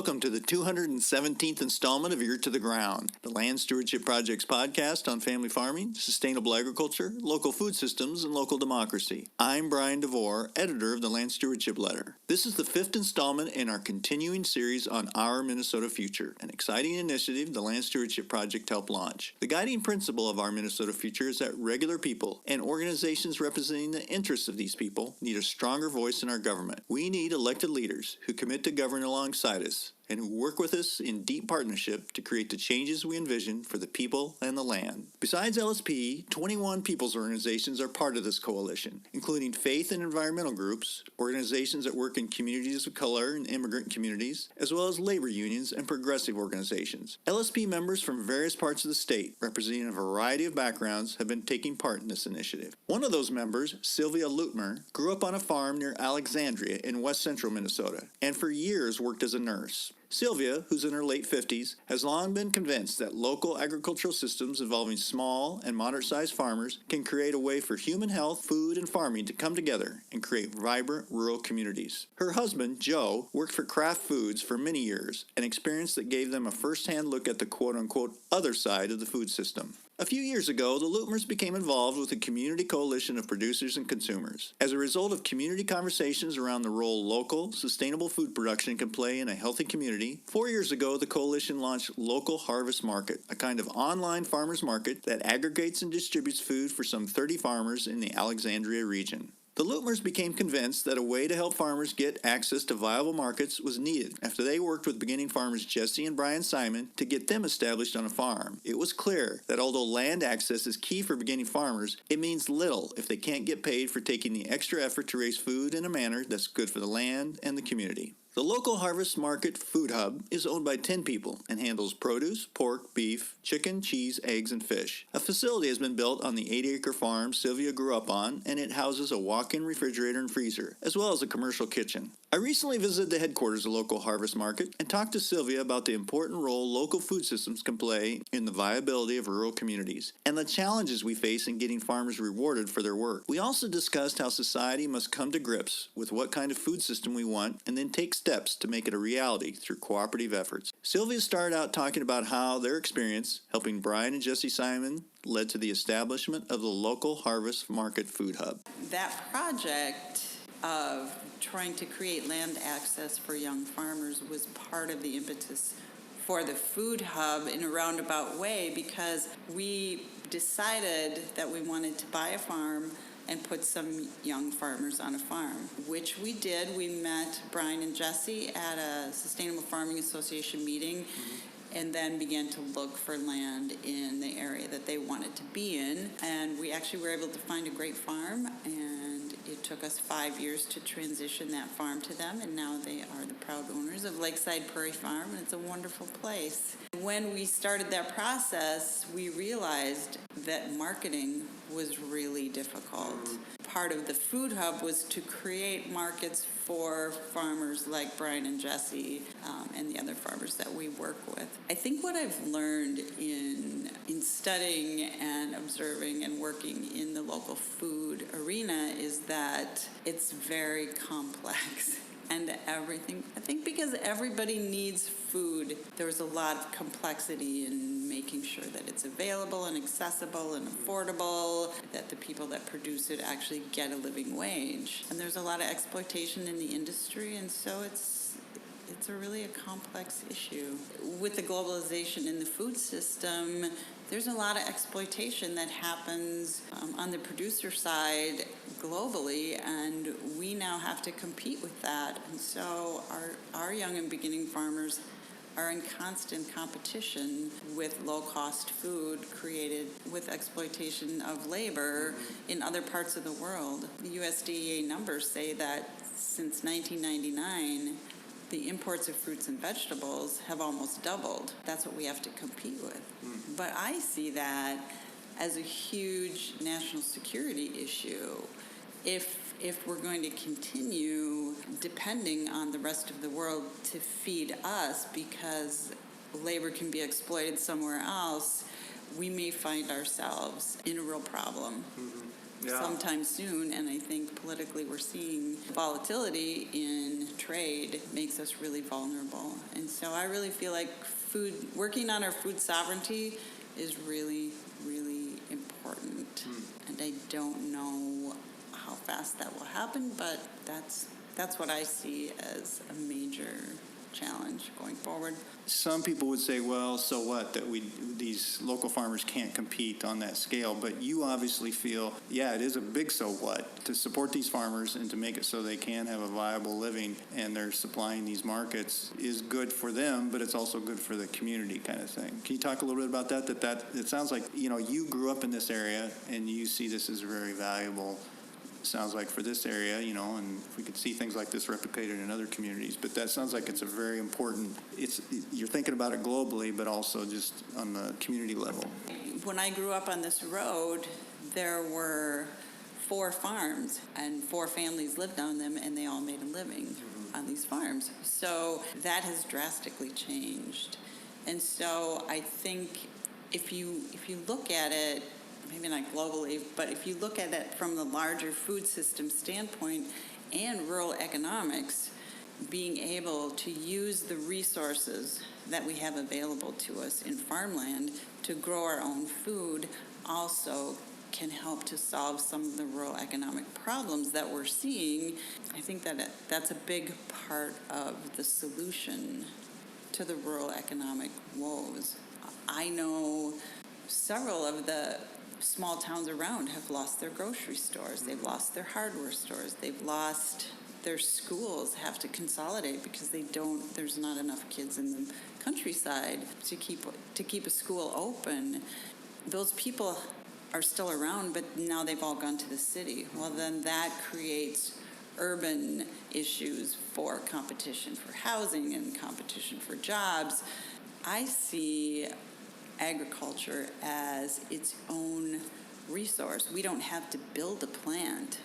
Welcome to the 217th installment of Ear to the Ground, the Land Stewardship Project's podcast on family farming, sustainable agriculture, local food systems, and local democracy. I'm Brian DeVore, editor of the Land Stewardship Letter. This is the fifth installment in our continuing series on Our Minnesota Future, an exciting initiative the Land Stewardship Project helped launch. The guiding principle of Our Minnesota Future is that regular people and organizations representing the interests of these people need a stronger voice in our government. We need elected leaders who commit to govern alongside us and who work with us in deep partnership to create the changes we envision for the people and the land. Besides LSP, 21 people's organizations are part of this coalition, including faith and environmental groups, organizations that work in communities of color and immigrant communities, as well as labor unions and progressive organizations. LSP members from various parts of the state, representing a variety of backgrounds, have been taking part in this initiative. One of those members, Sylvia Luetmer, grew up on a farm near Alexandria in west central Minnesota, and for years worked as a nurse. Sylvia, who's in her late 50s, has long been convinced that local agricultural systems involving small and moderate-sized farmers can create a way for human health, food, and farming to come together and create vibrant rural communities. Her husband, Joe, worked for Kraft Foods for many years, an experience that gave them a first-hand look at the quote-unquote other side of the food system. A few years ago, the Luetmers became involved with a community coalition of producers and consumers. As a result of community conversations around the role local, sustainable food production can play in a healthy community, 4 years ago the coalition launched Local Harvest Market, a kind of online farmers market that aggregates and distributes food for some 30 farmers in the Alexandria region. The Luetmers became convinced that a way to help farmers get access to viable markets was needed after they worked with beginning farmers Jesse and Brian Simon to get them established on a farm. It was clear that although land access is key for beginning farmers, it means little if they can't get paid for taking the extra effort to raise food in a manner that's good for the land and the community. The Local Harvest Market Food Hub is owned by 10 people and handles produce, pork, beef, chicken, cheese, eggs, and fish. A facility has been built on the 80-acre farm Sylvia grew up on, and it houses a walk-in refrigerator and freezer, as well as a commercial kitchen. I recently visited the headquarters of Local Harvest Market and talked to Sylvia about the important role local food systems can play in the viability of rural communities and the challenges we face in getting farmers rewarded for their work. We also discussed how society must come to grips with what kind of food system we want and then take steps to make it a reality through cooperative efforts. Sylvia started out talking about how their experience helping Brian and Jesse Simon led to the establishment of the Local Harvest Market Food Hub. That project of trying to create land access for young farmers was part of the impetus for the food hub in a roundabout way, because we decided that we wanted to buy a farm and put some young farmers on a farm, which we did. We met Brian and Jesse at a Sustainable Farming Association meeting, and then began to look for land in the area that they wanted to be in. And we actually were able to find a great farm, and it took us 5 years to transition that farm to them, and now they are the proud owners of Lakeside Prairie Farm, and it's a wonderful place. When we started that process, we realized that marketing was really difficult. Part of the food hub was to create markets for farmers like Brian and Jesse and the other farmers that we work with. I think what I've learned in studying and observing and working in the local food arena is that it's very complex. And everything, I think because everybody needs food, there's a lot of complexity in making sure that it's available and accessible and affordable, that the people that produce it actually get a living wage. And there's a lot of exploitation in the industry, and so it's a complex issue. With the globalization in the food system, there's a lot of exploitation that happens on the producer side globally, and we now have to compete with that. And so our young and beginning farmers are in constant competition with low-cost food created with exploitation of labor in other parts of the world. The USDA numbers say that since 1999, the imports of fruits and vegetables have almost doubled. That's what we have to compete with. But I see that as a huge national security issue. If we're going to continue depending on the rest of the world to feed us because labor can be exploited somewhere else, we may find ourselves in a real problem. sometime soon. And I think politically we're seeing volatility in trade makes us really vulnerable. And so I really feel like working on our food sovereignty is really, really important. And I don't know how fast that will happen, but that's what I see as a major challenge going forward. Some people would say, well, so what, that these local farmers can't compete on that scale, but you obviously feel, yeah, it is a big so what, to support these farmers and to make it so they can have a viable living and they're supplying these markets is good for them, but it's also good for the community kind of thing. Can you talk a little bit about that? That it sounds like, you grew up in this area and you see this as very valuable. Sounds like for this area, and we could see things like this replicated in other communities, but that sounds like it's a very important, you're thinking about it globally, but also just on the community level. When I grew up on this road, there were 4 farms and 4 families lived on them, and they all made a living on these farms. So that has drastically changed. And so I think if you look at it, maybe not globally, but if you look at it from the larger food system standpoint and rural economics, being able to use the resources that we have available to us in farmland to grow our own food also can help to solve some of the rural economic problems that we're seeing. I think that that's a big part of the solution to the rural economic woes. I know several of the small towns around have lost their grocery stores. They've lost their hardware stores. They've lost their schools, have to consolidate because there's not enough kids in the countryside to keep a school open. Those people are still around, but now they've all gone to the city. Well, then that creates urban issues for competition for housing and competition for jobs. I see agriculture as its own resource. We don't have to build a plant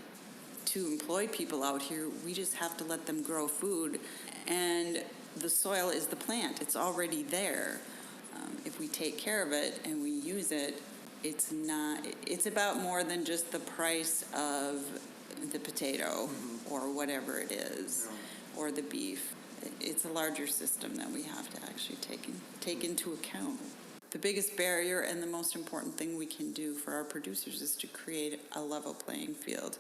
to employ people out here. We just have to let them grow food, and the soil is the plant. It's already there. If we take care of it and we use it, it's about more than just the price of the potato or whatever it is, or the beef. It's a larger system that we have to actually take into account. The biggest barrier and the most important thing we can do for our producers is to create a level playing field.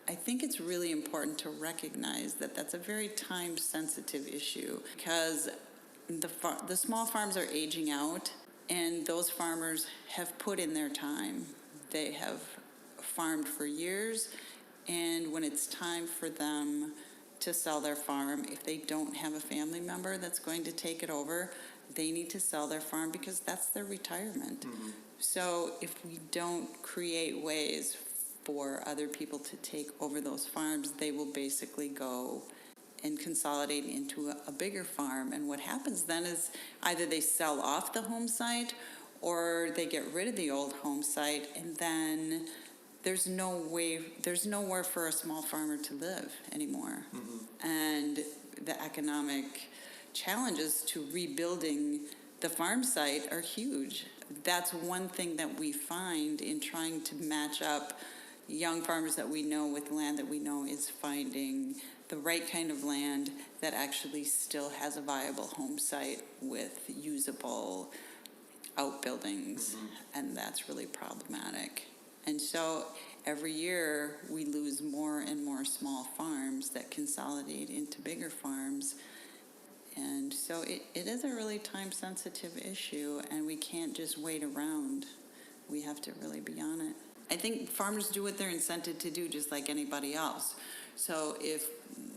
I think it's really important to recognize that that's a very time-sensitive issue because the small farms are aging out, and those farmers have put in their time. They have farmed for years, and when it's time for them to sell their farm, if they don't have a family member that's going to take it over, they need to sell their farm because that's their retirement. So if we don't create ways for other people to take over those farms, they will basically go and consolidate into a bigger farm. And what happens then is either they sell off the home site or they get rid of the old home site, and then there's nowhere for a small farmer to live anymore. And the economic challenges to rebuilding the farm site are huge. That's one thing that we find in trying to match up young farmers that we know with land that we know is finding the right kind of land that actually still has a viable home site with usable outbuildings, and that's really problematic. And so every year we lose more and more small farms that consolidate into bigger farms. And so it is a really time-sensitive issue, and we can't just wait around. We have to really be on it. I think farmers do what they're incented to do, just like anybody else. So if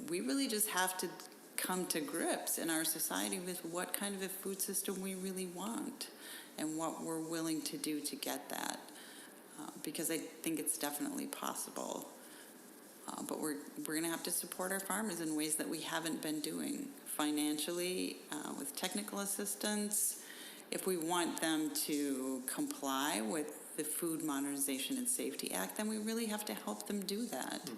we really just have to come to grips in our society with what kind of a food system we really want and what we're willing to do to get that, because I think it's definitely possible. But we're going to have to support our farmers in ways that we haven't been doing financially, with technical assistance. If we want them to comply with the Food Modernization and Safety Act, then we really have to help them do that,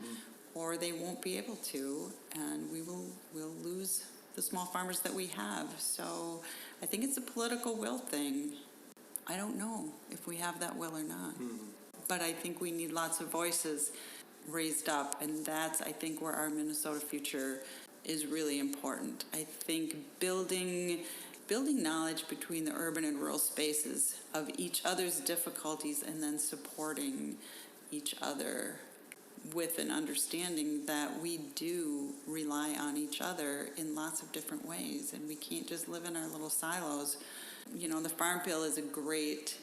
or they won't be able to, and we'll lose the small farmers that we have. So I think it's a political will thing. I don't know if we have that will or not. but I think we need lots of voices raised up, and that's, I think, where our Minnesota future is really important. I think building knowledge between the urban and rural spaces of each other's difficulties, and then supporting each other with an understanding that we do rely on each other in lots of different ways, and we can't just live in our little silos. You know, the Farm Bill is a great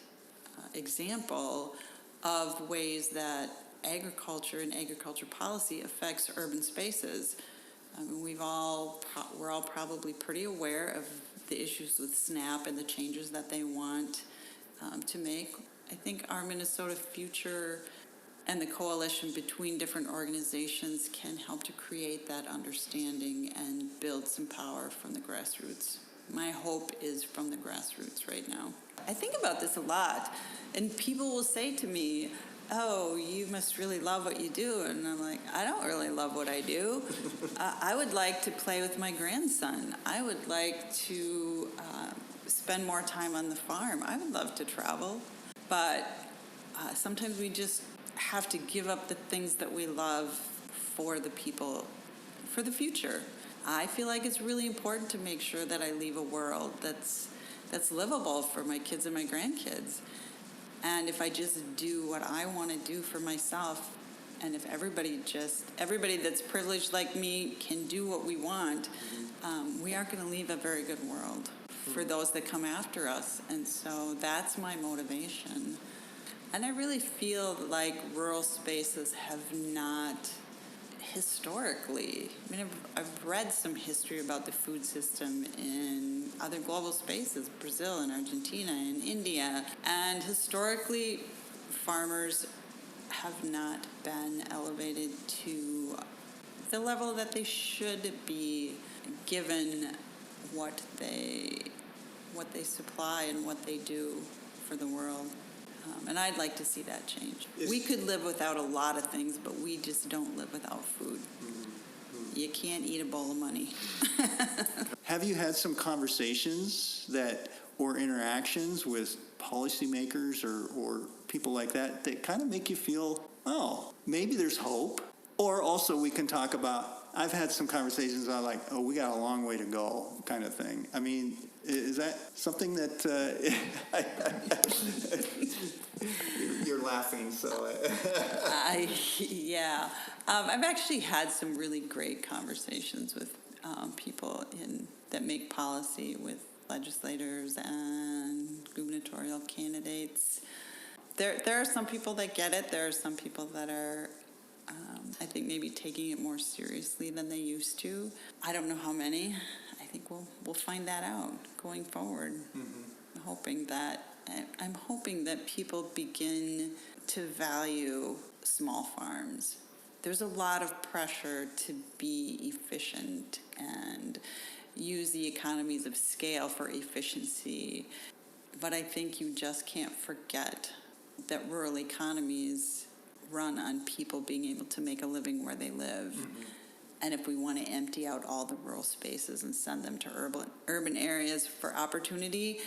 example of ways that agriculture and agriculture policy affects urban spaces. I mean, we're all probably pretty aware of the issues with SNAP and the changes that they want to make. I think our Minnesota future and the coalition between different organizations can help to create that understanding and build some power from the grassroots. My hope is from the grassroots right now. I think about this a lot, and people will say to me, "Oh, you must really love what you do." And I'm like, I don't really love what I do. I would like to play with my grandson. I would like to spend more time on the farm. I would love to travel. But sometimes we just have to give up the things that we love for the people, for the future. I feel like it's really important to make sure that I leave a world that's livable for my kids and my grandkids. And if I just do what I want to do for myself, and if everybody that's privileged like me can do what we want, we are going to leave a very good world for those that come after us. And so that's my motivation. And I really feel like rural spaces have not historically, I mean, I've read some history about the food system in other global spaces, Brazil and Argentina and India, and historically farmers have not been elevated to the level that they should be, given what they supply and what they do for the world. And I'd like to see that change. We could live without a lot of things, but we just don't live without food. You can't eat a bowl of money. Have you had some conversations or interactions with policymakers or people like that kind of make you feel, oh, maybe there's hope? Or also we can talk about, I've had some conversations on like, oh, we got a long way to go kind of thing. I mean, is that something that you're laughing? So Yeah, I've actually had some really great conversations with people that make policy, with legislators and gubernatorial candidates. There are some people that get it. There are some people that are, I think, maybe taking it more seriously than they used to. I don't know how many. I think we'll find that out going forward. I'm hoping that people begin to value small farms. There's a lot of pressure to be efficient and use the economies of scale for efficiency, but I think you just can't forget that rural economies run on people being able to make a living where they live. And if we want to empty out all the rural spaces and send them to urban areas for opportunity,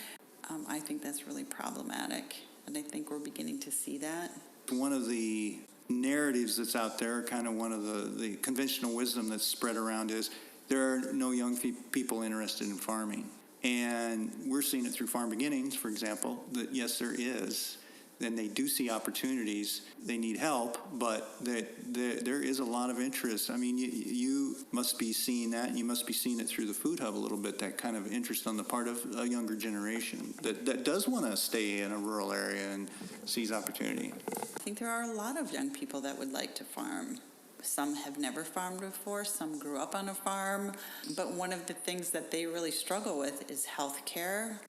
I think that's really problematic. And I think we're beginning to see that. One of the narratives that's out there, kind of one of the conventional wisdom that's spread around, is there are no young people interested in farming. And we're seeing it through Farm Beginnings, for example, that yes, there is. Then they do see opportunities. They need help, but there is a lot of interest. I mean, you must be seeing that, and you must be seeing it through the Food Hub a little bit, that kind of interest on the part of a younger generation that does want to stay in a rural area and sees opportunity. I think there are a lot of young people that would like to farm. Some have never farmed before, some grew up on a farm, but one of the things that they really struggle with is health care.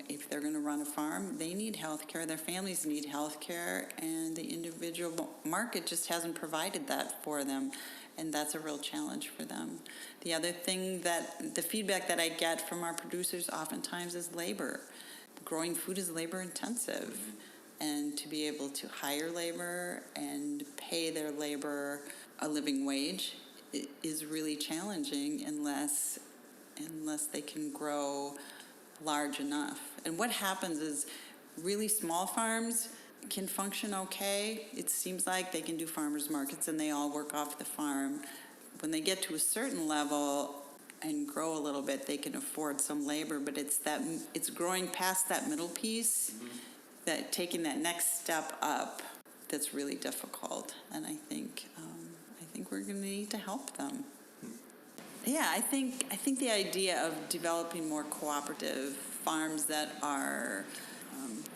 If they're going to run a farm, they need health care, their families need health care, and the individual market just hasn't provided that for them, and that's a real challenge for them. The other thing, the feedback that I get from our producers oftentimes is labor. Growing food is labor intensive, and to be able to hire labor and pay their labor a living wage is really challenging unless they can grow large enough. And what happens is really small farms can function okay. It seems like they can do farmers markets and they all work off the farm. When they get to a certain level and grow a little bit, they can afford some labor, but it's growing past that middle piece, that taking that next step up, that's really difficult. And I think we're going to need to help them. Yeah, I think the idea of developing more cooperative farms that are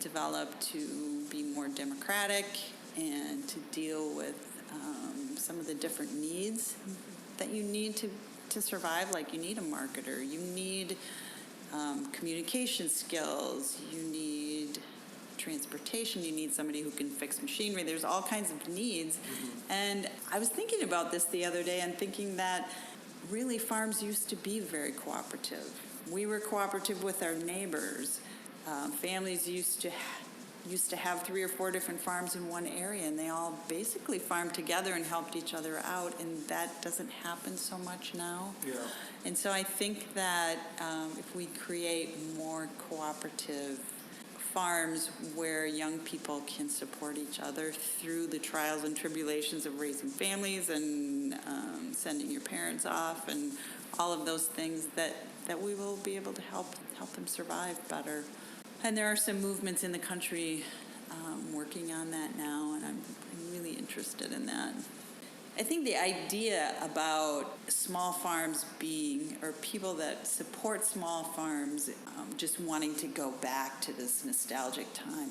developed to be more democratic and to deal with some of the different needs that you need to survive. Like, you need a marketer, you need communication skills, you need transportation, you need somebody who can fix machinery. There's all kinds of needs. And I was thinking about this the other day and thinking that really farms used to be very cooperative. We were cooperative with our neighbors. Families used to have 3 or 4 different farms in one area, and they all basically farmed together and helped each other out, and that doesn't happen so much now. Yeah. And so I think that if we create more cooperative farms where young people can support each other through the trials and tribulations of raising families and sending your parents off and all of those things, that we will be able to help them survive better. And there are some movements in the country working on that now, and I'm really interested in that. I think the idea about small farms being, or people that support small farms just wanting to go back to this nostalgic time,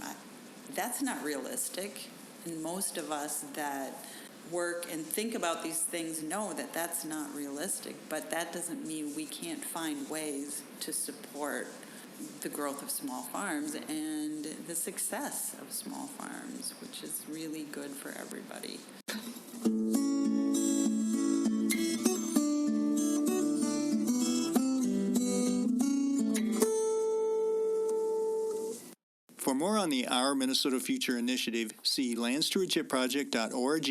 that's not realistic. And most of us that work and think about these things know that that's not realistic, but that doesn't mean we can't find ways to support the growth of small farms and the success of small farms, which is really good for everybody. For more on the Our Minnesota Future initiative, see landstewardshipproject.org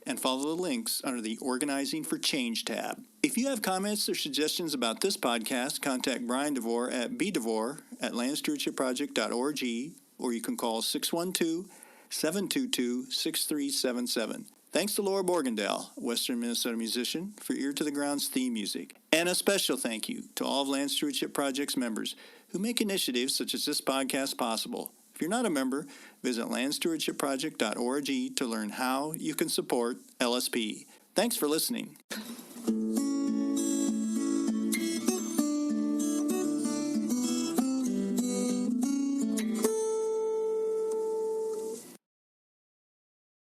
and follow the links under the Organizing for Change tab. If you have comments or suggestions about this podcast, contact Brian DeVore at bdevore@landstewardshipproject.org, or you can call 612-722-6377. Thanks to Laura Borgendale, Western Minnesota musician, for Ear to the Ground's theme music. And a special thank you to all of Land Stewardship Project's members who make initiatives such as this podcast possible. If you're not a member, visit landstewardshipproject.org to learn how you can support LSP. Thanks for listening.